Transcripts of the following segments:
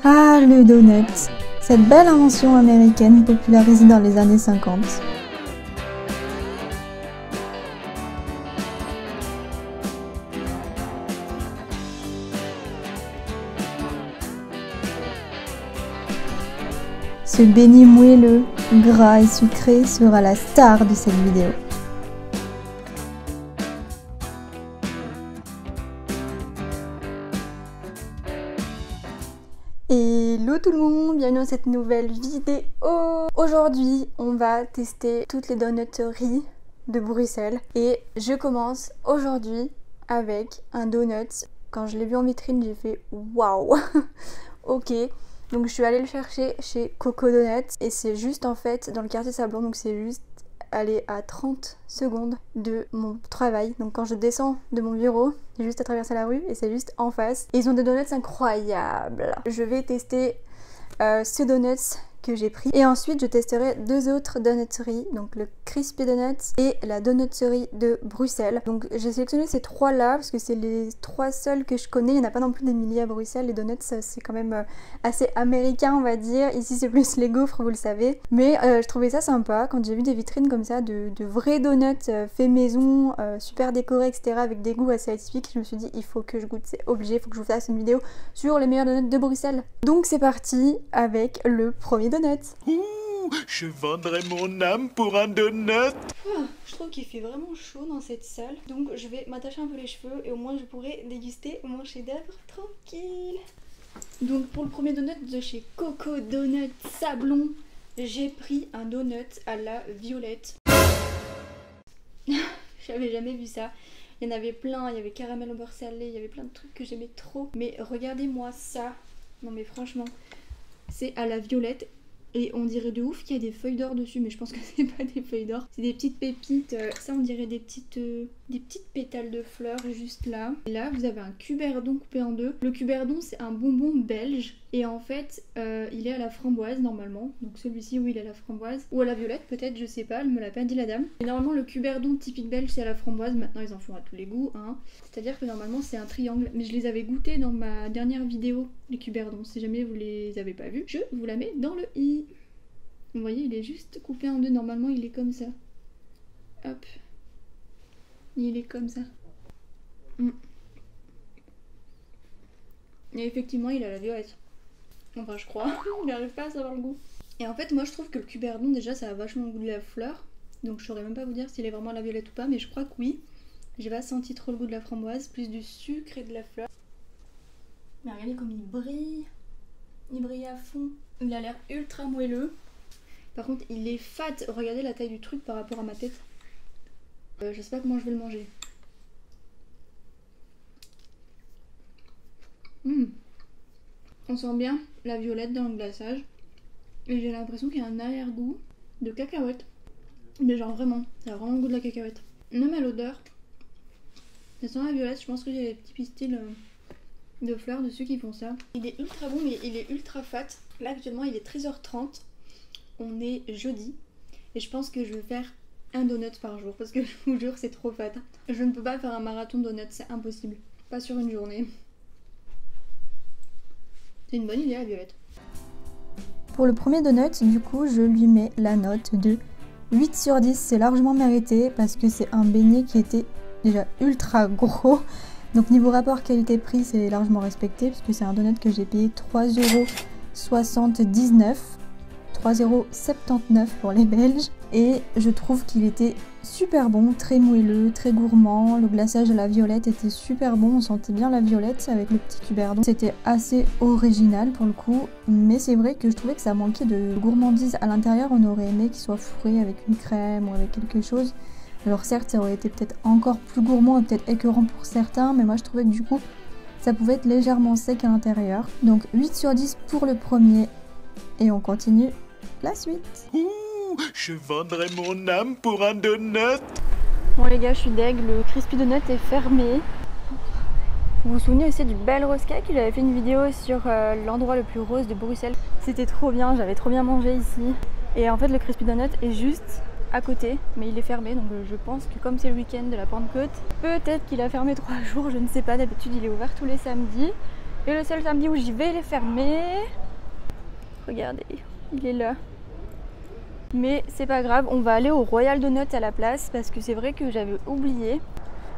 Ah, le donut, cette belle invention américaine popularisée dans les années 50. Ce béni moelleux, gras et sucré sera la star de cette vidéo. Hello tout le monde, bienvenue dans cette nouvelle vidéo. Aujourd'hui, on va tester toutes les donutteries de Bruxelles et je commence aujourd'hui avec un donut. Quand je l'ai vu en vitrine, j'ai fait waouh. Ok. Donc je suis allée le chercher chez Coco Donuts et c'est juste en fait dans le quartier Sablon, donc c'est juste aller à 30 secondes de mon travail. Donc quand je descends de mon bureau, j'ai juste à traverser la rue et c'est juste en face. Et ils ont des donuts incroyables. Je vais tester ce donut que j'ai pris et ensuite je testerai deux autres donutteries, donc le Crispy Donuts et la donutterie de Bruxelles. Donc j'ai sélectionné ces trois là parce que c'est les trois seuls que je connais. Il n'y en a pas non plus des milliers à Bruxelles. Les donuts c'est quand même assez américain on va dire. Ici c'est plus les gaufres, vous le savez, mais je trouvais ça sympa quand j'ai vu des vitrines comme ça de vrais donuts faits maison, super décorés etc, avec des goûts assez atypiques. Je me suis dit il faut que je goûte, c'est obligé, il faut que je vous fasse une vidéo sur les meilleurs donuts de Bruxelles. Donc c'est parti avec le premier donut. Ouh, je vendrais mon âme pour un donut. Je trouve qu'il fait vraiment chaud dans cette salle, donc je vais m'attacher un peu les cheveux et au moins je pourrai déguster mon chef-d'œuvre tranquille. Donc pour le premier donut de chez Coco Donuts Sablon, j'ai pris un donut à la violette. J'avais jamais vu ça. Il y en avait plein, il y avait caramel au beurre salé, il y avait plein de trucs que j'aimais trop. Mais regardez-moi ça. Non mais franchement, c'est à la violette. Et on dirait de ouf qu'il y a des feuilles d'or dessus, mais je pense que c'est pas des feuilles d'or. C'est des petites pépites, ça on dirait des petites pétales de fleurs juste là. Et là vous avez un cuberdon coupé en deux. Le cuberdon c'est un bonbon belge et en fait il est à la framboise normalement. Donc celui-ci oui il est à la framboise. Ou à la violette peut-être, je sais pas, elle me l'a pas dit la dame. Et normalement le cuberdon typique belge c'est à la framboise, maintenant ils en font à tous les goûts hein. C'est-à-dire que normalement c'est un triangle. Mais je les avais goûtés dans ma dernière vidéo, les cuberdons. Si jamais vous les avez pas vus, je vous la mets dans le i. Vous voyez, il est juste coupé en deux. Normalement, il est comme ça. Hop. Il est comme ça. Et effectivement, il a la violette. Enfin, je crois. Il n'arrive pas à savoir le goût. Et en fait, moi, je trouve que le cuberdon, déjà, ça a vachement le goût de la fleur. Donc, je saurais même pas vous dire s'il est vraiment à la violette ou pas. Mais je crois que oui. J'ai pas senti trop le goût de la framboise. Plus du sucre et de la fleur. Mais regardez comme il brille. Il brille à fond. Il a l'air ultra moelleux. Par contre, il est fat. Regardez la taille du truc par rapport à ma tête. Je sais pas comment je vais le manger. On sent bien la violette dans le glaçage. Et j'ai l'impression qu'il y a un arrière-goût de cacahuète. Mais genre vraiment, ça a vraiment le goût de la cacahuète. Même à l'odeur, ça sent la violette. Je pense que j'ai des petits pistils de fleurs dessus qui font ça. Il est ultra bon, mais il est ultra fat. Là actuellement, il est 13h30. On est jeudi et je pense que je vais faire un donut par jour parce que je vous jure c'est trop fat. Je ne peux pas faire un marathon donut, c'est impossible. Pas sur une journée. C'est une bonne idée la violette. Pour le premier donut, du coup, je lui mets la note de 8 sur 10. C'est largement mérité parce que c'est un beignet qui était déjà ultra gros. Donc niveau rapport qualité-prix, c'est largement respecté puisque c'est un donut que j'ai payé 3,79 €. 3,79 € pour les Belges et je trouve qu'il était super bon, très moelleux, très gourmand. Le glaçage à la violette était super bon, on sentait bien la violette avec le petit cuberdon. C'était assez original pour le coup, mais c'est vrai que je trouvais que ça manquait de gourmandise à l'intérieur. On aurait aimé qu'il soit fourré avec une crème ou avec quelque chose. Alors certes ça aurait été peut-être encore plus gourmand et peut-être écœurant pour certains, mais moi je trouvais que du coup ça pouvait être légèrement sec à l'intérieur. Donc 8 sur 10 pour le premier et on continue la suite. Ouh, je vendrais mon âme pour un donut. Bon les gars, je suis deg, le Crispy Donut est fermé. Vous vous souvenez aussi du Belle Rose Cake? J'avais fait une vidéo sur l'endroit le plus rose de Bruxelles. C'était trop bien, j'avais trop bien mangé ici. Et en fait le Crispy Donut est juste à côté, mais il est fermé. Donc je pense que comme c'est le week-end de la Pentecôte, peut-être qu'il a fermé 3 jours, je ne sais pas. D'habitude il est ouvert tous les samedis. Et le seul samedi où j'y vais, il est fermé. Regardez, il est là. Mais c'est pas grave, on va aller au Royal Donuts à la place parce que c'est vrai que j'avais oublié.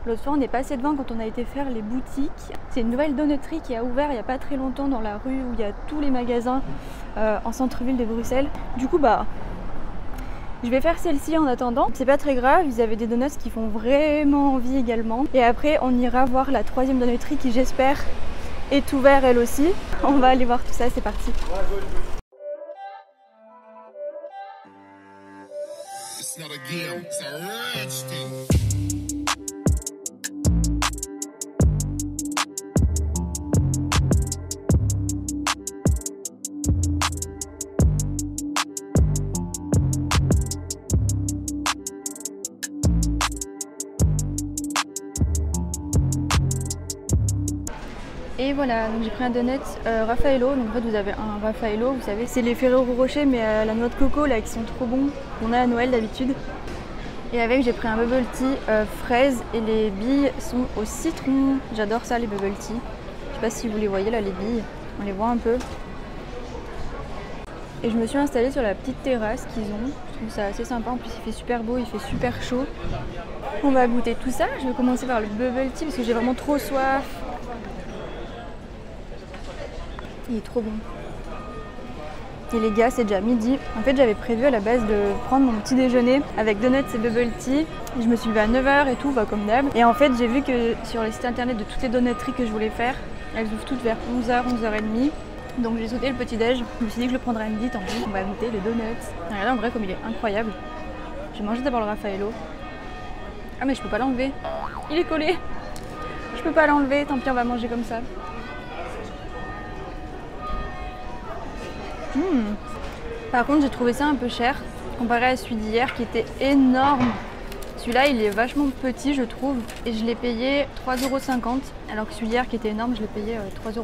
L'autre fois on est passé devant quand on a été faire les boutiques. C'est une nouvelle donutterie qui a ouvert il n'y a pas très longtemps dans la rue où il y a tous les magasins en centre-ville de Bruxelles. Du coup bah je vais faire celle-ci en attendant. C'est pas très grave, ils avaient des donuts qui font vraiment envie également. Et après on ira voir la troisième donutterie qui j'espère est ouverte elle aussi. On va aller voir tout ça, c'est parti. It's not a game, it's a rich thing. Et voilà, donc j'ai pris un donut Raffaello. Donc en fait vous avez un Raffaello, vous savez, c'est les Ferrero Rocher mais la noix de coco là qui sont trop bons, qu'on a à Noël d'habitude. Et avec j'ai pris un bubble tea fraise et les billes sont au citron. J'adore ça les bubble tea. Je sais pas si vous les voyez là les billes, on les voit un peu. Et je me suis installée sur la petite terrasse qu'ils ont. Je trouve ça assez sympa, en plus il fait super beau, il fait super chaud. On va goûter tout ça. Je vais commencer par le bubble tea parce que j'ai vraiment trop soif. Il est trop bon. Et les gars, c'est déjà midi. En fait, j'avais prévu à la base de prendre mon petit déjeuner avec donuts et bubble tea. Je me suis levée à 9 h et tout, va comme d'hab. Et en fait, j'ai vu que sur les sites internet de toutes les donutteries que je voulais faire, elles ouvrent toutes vers 11 h, 11 h 30. Donc j'ai sauté le petit déj. Je me suis dit que je le prendrais à midi, tant pis. On va goûter les donuts. Regardez en vrai comme il est incroyable. Je vais manger d'abord le Raffaello. Ah mais je peux pas l'enlever. Il est collé. Je peux pas l'enlever, tant pis, on va manger comme ça. Par contre j'ai trouvé ça un peu cher comparé à celui d'hier qui était énorme. Celui-là il est vachement petit je trouve et je l'ai payé 3,50 € alors que celui d'hier qui était énorme je l'ai payé 3,79 €.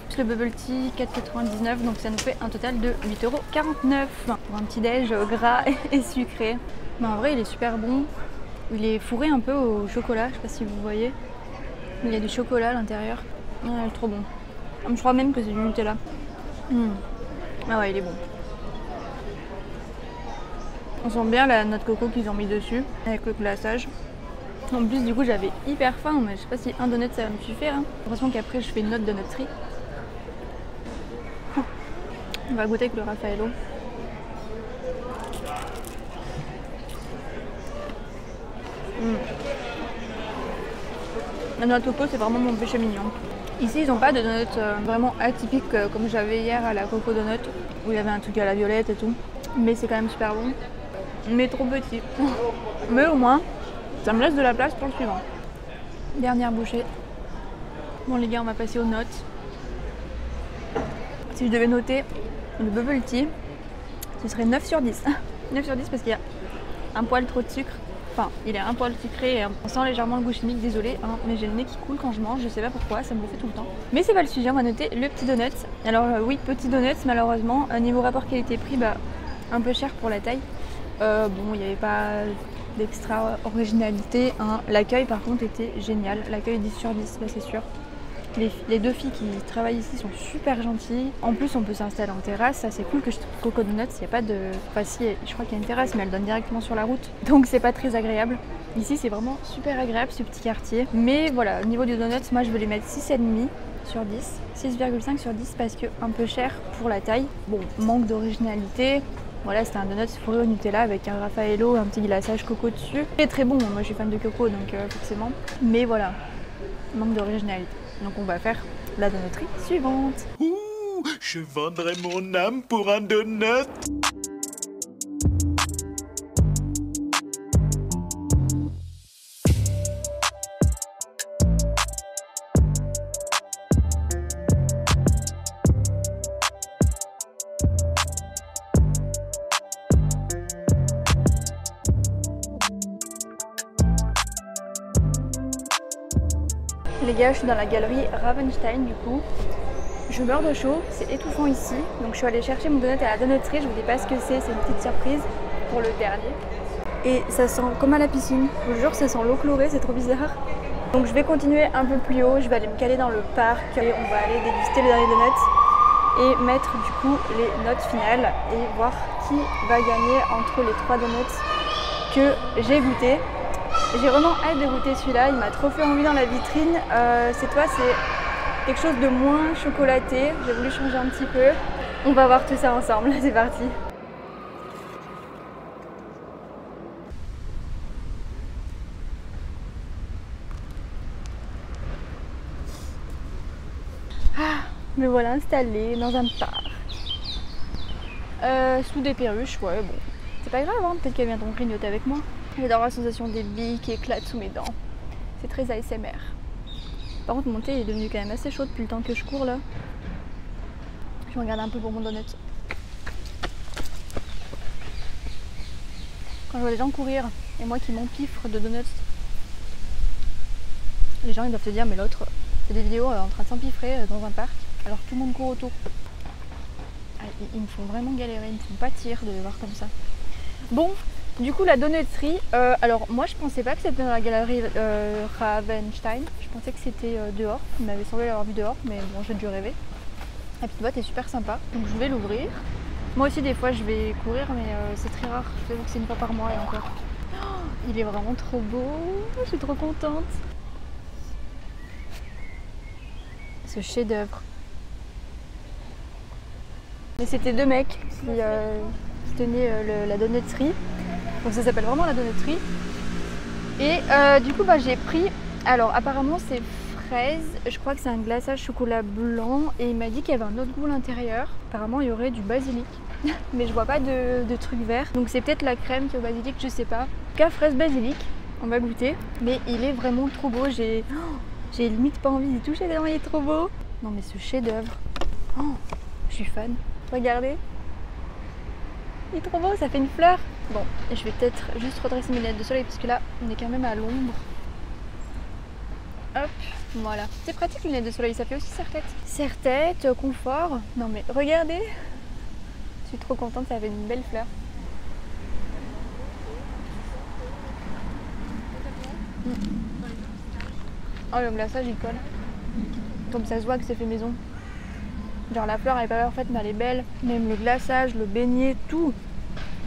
Plus le bubble tea 4,99 € donc ça nous fait un total de 8,49 € pour un petit déj gras et sucré. Mais en vrai il est super bon. Il est fourré un peu au chocolat, je sais pas si vous voyez. Il y a du chocolat à l'intérieur. Ouais, il est trop bon. Je crois même que c'est du Nutella. Ah ouais, il est bon. On sent bien la noix de coco qu'ils ont mis dessus avec le glaçage. En plus, du coup, j'avais hyper faim, mais je sais pas si un donut ça va me suffire. Hein. J'ai l'impression qu'après, je fais une autre donutterie. On va goûter avec le Raffaello. La noix de coco, c'est vraiment mon péché mignon. Ici, ils n'ont pas de donuts vraiment atypiques comme j'avais hier à la Coco Donut où il y avait un truc à la violette et tout. Mais c'est quand même super bon. Mais trop petit. Mais au moins, ça me laisse de la place pour le suivant. Dernière bouchée. Bon les gars, on va passer aux notes. Si je devais noter le bubble tea, ce serait 9 sur 10. 9 sur 10 parce qu'il y a un poil trop de sucre. Enfin, il est un poil sucré et on sent légèrement le goût chimique, désolé, hein, mais j'ai le nez qui coule quand je mange, je sais pas pourquoi, ça me le fait tout le temps. Mais c'est pas le sujet, on va noter le petit donut. Alors oui, petit donut, malheureusement, niveau rapport qualité-prix, bah, un peu cher pour la taille. Bon, il n'y avait pas d'extra originalité. Hein. L'accueil par contre était génial, l'accueil 10 sur 10, là c'est sûr. Les deux filles qui travaillent ici sont super gentilles. En plus, on peut s'installer en terrasse. Ça, c'est cool que je trouve Coco Donuts. Il n'y a pas de... Enfin, si, je crois qu'il y a une terrasse, mais elle donne directement sur la route. Donc, c'est pas très agréable. Ici, c'est vraiment super agréable, ce petit quartier. Mais voilà, au niveau du donuts, moi, je veux les mettre 6,5 sur 10. 6,5 sur 10 parce que un peu cher pour la taille. Bon, manque d'originalité. Voilà, c'était un donut fourré au Nutella avec un Raffaello, un petit glaçage coco dessus. C'est très bon. Moi, je suis fan de coco, donc forcément. Mais voilà, manque d'originalité. Donc on va faire la donutterie suivante. Ouh, je vendrais mon âme pour un donut. Les gars, je suis dans la galerie Ravenstein du coup. Je meurs de chaud, c'est étouffant ici. Donc je suis allée chercher mon donut à la donutterie. Je vous dis pas ce que c'est une petite surprise pour le dernier. Et ça sent comme à la piscine. Je vous jure, ça sent l'eau chlorée, c'est trop bizarre. Donc je vais continuer un peu plus haut, je vais aller me caler dans le parc et on va aller déguster les derniers donuts et mettre du coup les notes finales et voir qui va gagner entre les 3 donuts que j'ai goûté. J'ai vraiment hâte de goûter celui-là, il m'a trop fait envie dans la vitrine. C'est quelque chose de moins chocolaté, j'ai voulu changer un petit peu. On va voir tout ça ensemble, c'est parti. Me voilà installée dans un parc. Sous des perruches, ouais bon. C'est pas grave, hein, peut-être qu'elles viendront grignoter avec moi. J'adore la sensation des billes qui éclatent sous mes dents. C'est très ASMR. Par contre mon thé est devenu quand même assez chaud depuis le temps que je cours là. Je regarde un peu pour mon donut. Quand je vois les gens courir et moi qui m'empiffre de donuts, les gens ils doivent se dire mais l'autre, c'est des vidéos en train de s'empiffrer dans un parc alors que tout le monde court autour. Ah, ils me font vraiment galérer, ils me font pâtir de les voir comme ça. Bon, du coup la donutterie, alors moi je pensais pas que c'était dans la galerie Ravenstein, je pensais que c'était dehors, il m'avait semblé l'avoir vu dehors, mais bon j'ai dû rêver. La petite boîte est super sympa, donc je vais l'ouvrir. Moi aussi des fois je vais courir mais c'est très rare, je t'avoue que c'est une fois par mois et encore. Oh, il est vraiment trop beau, je suis trop contente. Ce chef-d'œuvre. Et c'était 2 mecs qui tenaient la donutterie. Donc ça s'appelle vraiment la donutterie. Et du coup j'ai pris, alors apparemment c'est fraise, je crois que c'est un glaçage chocolat blanc et il m'a dit qu'il y avait un autre goût à l'intérieur. Apparemment il y aurait du basilic, mais je vois pas de truc vert. Donc c'est peut-être la crème qui est au basilic, je sais pas. En tout cas fraise basilic, on va goûter. Mais il est vraiment trop beau, j'ai limite pas envie d'y toucher tellement il est trop beau. Non mais ce chef d'œuvre, oh, je suis fan. Regardez, il est trop beau, ça fait une fleur. Bon, et je vais peut-être juste redresser mes lunettes de soleil parce que là, on est quand même à l'ombre. Hop, voilà. C'est pratique les lunettes de soleil, ça fait aussi serre-tête. Serre-tête, confort. Non mais regardez, je suis trop contente, ça fait une belle fleur. Oh le glaçage il colle. Comme ça se voit que c'est fait maison. Genre la fleur elle est pas parfaite mais elle est belle. Même le glaçage, le beignet, tout.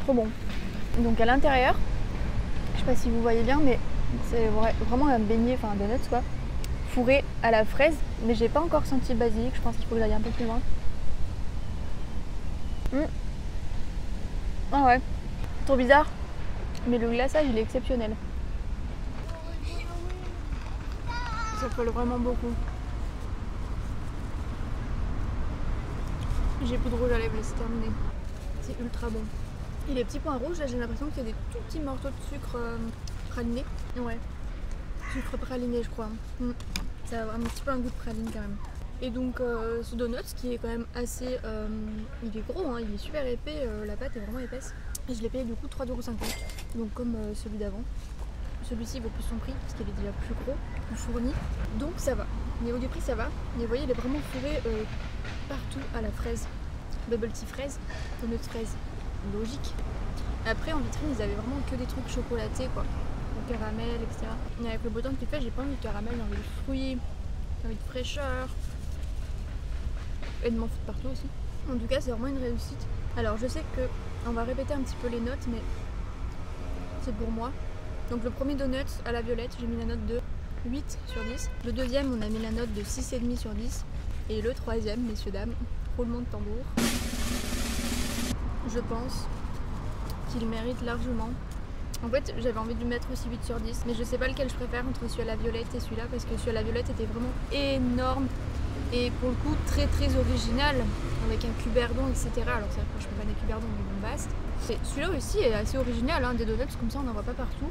Trop bon. Donc à l'intérieur, je sais pas si vous voyez bien mais c'est vraiment un beignet, enfin un donut quoi. Fourré à la fraise. Mais j'ai pas encore senti le basilic, je pense qu'il faut que j'aille un peu plus loin. Ah ouais, trop bizarre. Mais le glaçage il est exceptionnel. Ça colle vraiment beaucoup. J'ai plus de rouge à lèvres, c'est terminé. C'est ultra bon. Et les petits points rouges, là j'ai l'impression qu'il y a des tout petits morceaux de sucre praliné. Ouais, sucre praliné je crois. Ça a un petit peu un goût de praline quand même. Et donc ce donut qui est quand même assez... il est gros, hein, il est super épais, la pâte est vraiment épaisse. Et je l'ai payé du coup 3,50 €, donc comme celui d'avant. Celui-ci vaut plus son prix parce qu'il est déjà plus gros, plus fourni. Donc ça va. Au niveau du prix ça va. Mais vous voyez il est vraiment fourré partout à la fraise. Bubble tea fraise, donut fraise. Logique. Après en vitrine ils avaient vraiment que des trucs chocolatés quoi. Le caramel, etc. Et avec le beau temps qu'il fait, j'ai pas envie de caramel, j'ai envie de fruits, j'ai envie de fraîcheur. Et de m'en foutre partout aussi. En tout cas c'est vraiment une réussite. Alors je sais que on va répéter un petit peu les notes mais c'est pour moi. Donc le premier donut à la violette, j'ai mis la note de 8 sur 10. Le deuxième, on a mis la note de 6,5 sur 10. Et le troisième, messieurs, dames, roulement de tambour. Je pense qu'il mérite largement. En fait, j'avais envie de lui mettre aussi 8 sur 10. Mais je sais pas lequel je préfère entre celui à la violette et celui-là. Parce que celui à la violette était vraiment énorme. Et pour le coup, très très original. Avec un cuberdon, etc. Alors ça, je peux pas des cuberdons, mais bombastes. Celui-là aussi est assez original, hein, des donuts comme ça on n'en voit pas partout.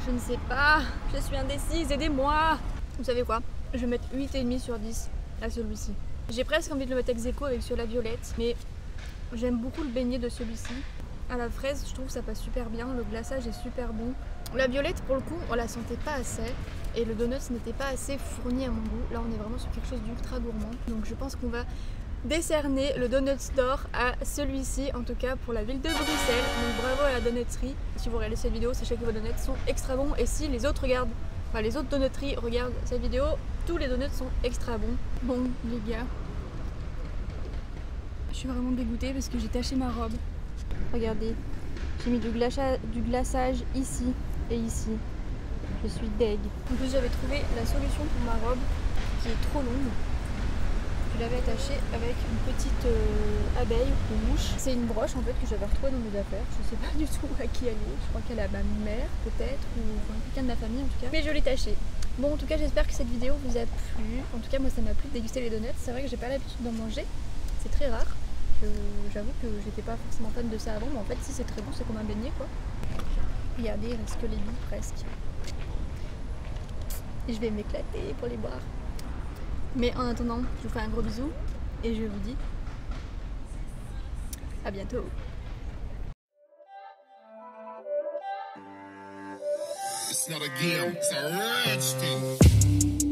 Je ne sais pas, je suis indécise, aidez-moi. Vous savez quoi, je vais mettre 8,5 sur 10 à celui-ci. J'ai presque envie de le mettre ex aequo avec celui à la violette, mais j'aime beaucoup le beignet de celui-ci. À la fraise, je trouve que ça passe super bien, le glaçage est super bon. La violette, pour le coup, on la sentait pas assez et le donut n'était pas assez fourni à mon goût. Là, on est vraiment sur quelque chose d'ultra gourmand. Donc je pense qu'on va décerner le Donuts d'or à celui-ci, en tout cas pour la ville de Bruxelles. Donc bravo à la donutterie. Si vous regardez cette vidéo, sachez que vos donuts sont extra bons et si les autres regardent Enfin, les autres donutteries, regarde cette vidéo, tous les donuts sont extra bons. Bon les gars, je suis vraiment dégoûtée parce que j'ai taché ma robe. Regardez, j'ai mis du glaçage ici et ici. Je suis deg. En plus j'avais trouvé la solution pour ma robe qui est trop longue. Je l'avais attachée avec une petite abeille ou mouche. C'est une broche en fait que j'avais retrouvée dans mes affaires. Je sais pas du tout à qui elle est. Je crois qu'elle est à ma mère peut-être ou enfin, quelqu'un de la famille en tout cas. Mais je l'ai tachée. Bon en tout cas j'espère que cette vidéo vous a plu. En tout cas moi ça m'a plu de déguster les donuts. C'est vrai que j'ai pas l'habitude d'en manger. C'est très rare. J'avoue que j'étais pas forcément fan de ça avant. Mais en fait si c'est très bon c'est comme un beignet quoi. Regardez il reste que les billes presque. Et je vais m'éclater pour les boire. Mais en attendant, je vous fais un gros bisou et je vous dis à bientôt. It's not a game, it's a rich thing.